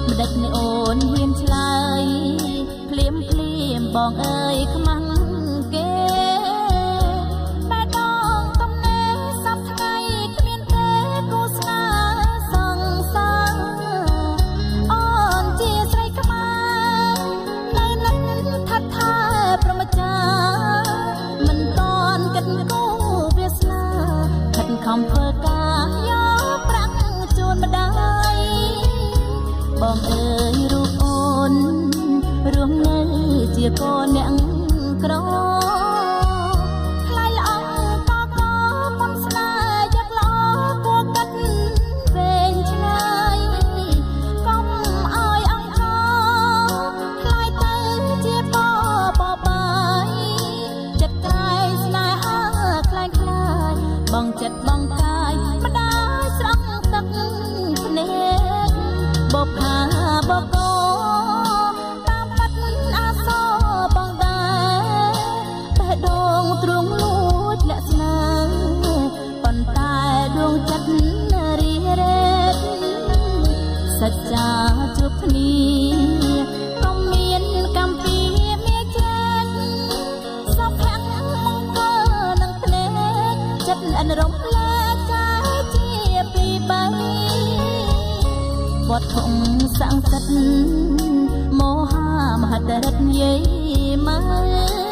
ម្ដេចនេះអូនហ៊ានឆ្លើយភ្លាមបងអើយខ្មាំងគេបែដងទំនេរសពថ្ងៃគ្មានទេគូស្នេហ៍សង្សារអូនជាស្រីក្មានៅនឹងថាត់ថាប្រមចាមិនតន់គិតគូវាស្នាខិតខំធ្វើការយកប្រាក់ជូនម្ដាយបងអើយរូបអូនរស់នៅជាកូនអ្នកក្រថ្លៃល្អកកមុនស្នេហ៍យកល្អគួរកាត់វែងឆ្ងាយកុំឲ្យអង្ករថ្លៃទៅជាបបាយចិត្តក្រែងស្នេហាខ្លាំងខ្លាយបងចិត្តបងកាយម្ដាយស្រង់ទឹកភ្នែកបបផាបបកសច្ចាជួបគ្នាកុំមានកម្មពីមានចិត្តសុភ័ក្រមង្គលនឹងភ្នែកចិត្តអនរំលែកកាយជាពីបីវត្តធំសង្កត់មហាមហិទ្ធិរិទ្ធយាយមក